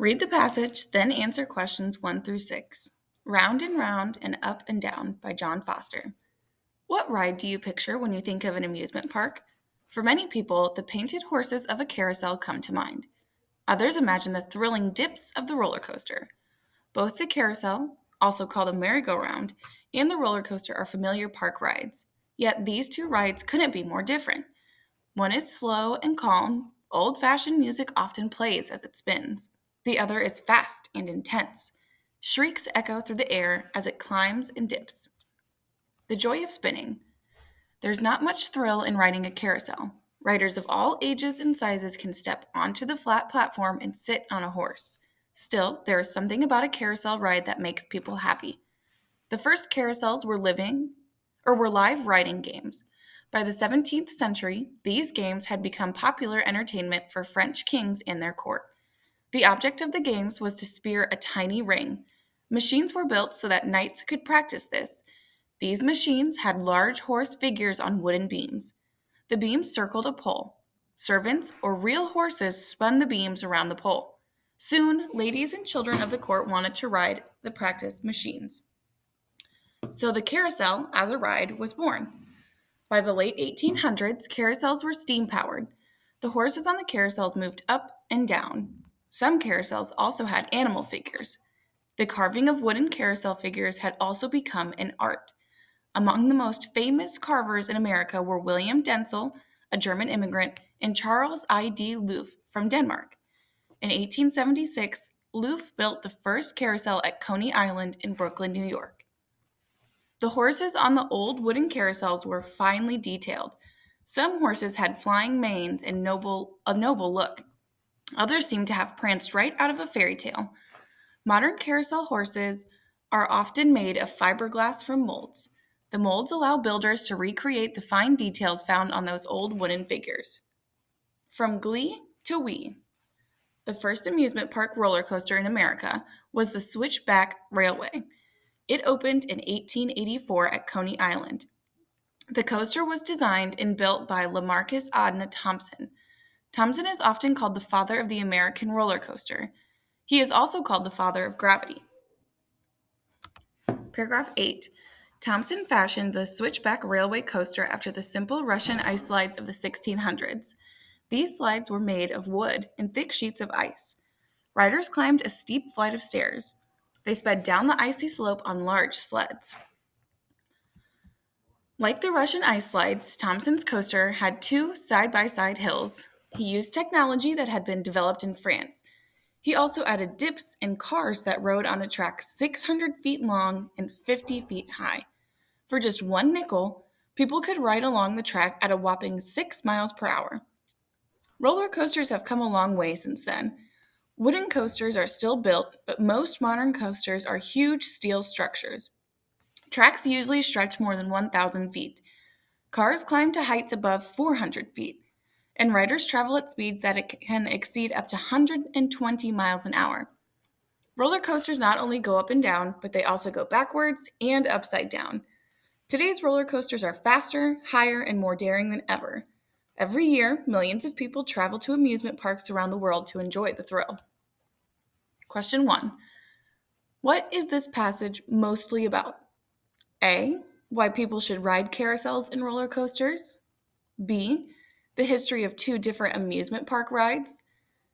Read the passage, then answer questions 1 through 6. Round and Round and Up and Down by John Foster. What ride do you picture when you think of an amusement park? For many people, the painted horses of a carousel come to mind. Others imagine the thrilling dips of the roller coaster. Both the carousel, also called a merry-go-round, and the roller coaster are familiar park rides. Yet these two rides couldn't be more different. One is slow and calm. Old-fashioned music often plays as it spins. The other is fast and intense. Shrieks echo through the air as it climbs and dips. The joy of spinning. There's not much thrill in riding a carousel. Riders of all ages and sizes can step onto the flat platform and sit on a horse. Still, there is something about a carousel ride that makes people happy. The first carousels were live riding games. By the 17th century, these games had become popular entertainment for French kings and their court. The object of the games was to spear a tiny ring. Machines were built so that knights could practice this. These machines had large horse figures on wooden beams. The beams circled a pole. Servants or real horses spun the beams around the pole. Soon, ladies and children of the court wanted to ride the practice machines. So the carousel, as a ride, was born. By the late 1800s, carousels were steam-powered. The horses on the carousels moved up and down. Some carousels also had animal figures. The carving of wooden carousel figures had also become an art. Among the most famous carvers in America were William Dentzel, a German immigrant, and Charles I.D. Loof from Denmark. In 1876, Loof built the first carousel at Coney Island in Brooklyn, New York. The horses on the old wooden carousels were finely detailed. Some horses had flying manes and a noble look. Others seemed to have pranced right out of a fairy tale. Modern carousel horses are often made of fiberglass from molds. The molds allow builders to recreate the fine details found on those old wooden figures. From Glee to Wii. The first amusement park roller coaster in America was the Switchback Railway. It opened in 1884 at Coney Island. The coaster was designed and built by Lamarcus Adna Thompson. Thompson is often called the father of the American roller coaster. He is also called the father of gravity. Paragraph 8. Thompson fashioned the Switchback Railway coaster after the simple Russian ice slides of the 1600s. These slides were made of wood and thick sheets of ice. Riders climbed a steep flight of stairs. They sped down the icy slope on large sleds. Like the Russian ice slides, Thompson's coaster had two side-by-side hills. He used technology that had been developed in France. He also added dips and cars that rode on a track 600 feet long and 50 feet high. For just 1 nickel, people could ride along the track at a whopping 6 miles per hour. Roller coasters have come a long way since then. Wooden coasters are still built, but most modern coasters are huge steel structures. Tracks usually stretch more than 1,000 feet. Cars climb to heights above 400 feet, and riders travel at speeds that can exceed up to 120 miles an hour. Roller coasters not only go up and down, but they also go backwards and upside down. Today's roller coasters are faster, higher, and more daring than ever. Every year, millions of people travel to amusement parks around the world to enjoy the thrill. Question 1. What is this passage mostly about? A. Why people should ride carousels and roller coasters. B. The history of 2 different amusement park rides.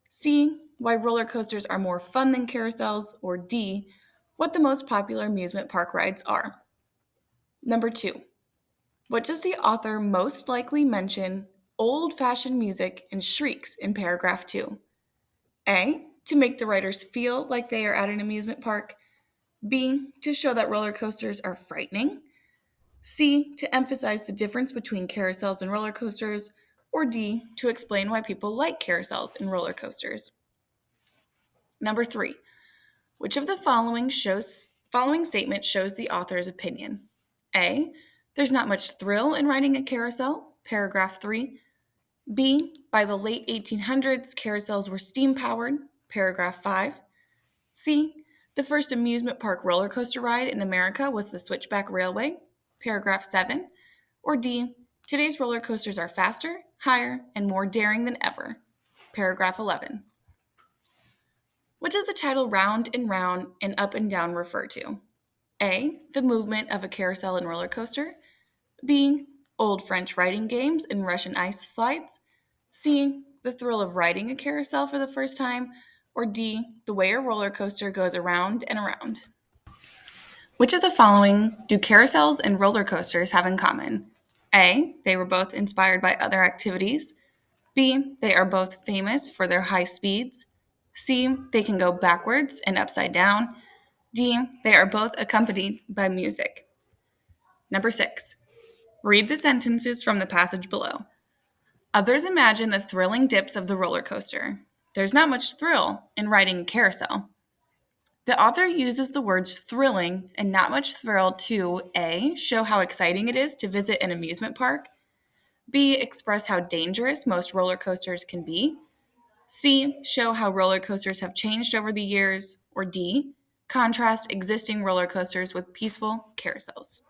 C. Why roller coasters are more fun than carousels. Or D. What the most popular amusement park rides are. Number 2. What does the author most likely mention old-fashioned music and shrieks in paragraph 2? A. To make the riders feel like they are at an amusement park. B. To show that roller coasters are frightening. C. To emphasize the difference between carousels and roller coasters. Or D. To explain why people like carousels and roller coasters. Number 3. Which of the following statement shows the author's opinion? A. There's not much thrill in riding a carousel. Paragraph 3. B. By the late 1800s, carousels were steam-powered. Paragraph 5. C. The first amusement park roller coaster ride in America was the Switchback Railway. Paragraph 7. Or D. Today's roller coasters are faster, higher, and more daring than ever. Paragraph 11. What does the title round and up and down refer to? A. The movement of a carousel and roller coaster. B. Old French riding games and Russian ice slides. C. The thrill of riding a carousel for the first time. Or D. The way a roller coaster goes around and around. Which of the following do carousels and roller coasters have in common? A. They were both inspired by other activities. B. They are both famous for their high speeds. C. They can go backwards and upside down. D. They are both accompanied by music. Number 6. Read the sentences from the passage below. Others imagine the thrilling dips of the roller coaster. There's not much thrill in riding a carousel. The author uses the words thrilling and not much thrill to A. Show how exciting it is to visit an amusement park. B. Express how dangerous most roller coasters can be. C. Show how roller coasters have changed over the years. Or D. Contrast existing roller coasters with peaceful carousels.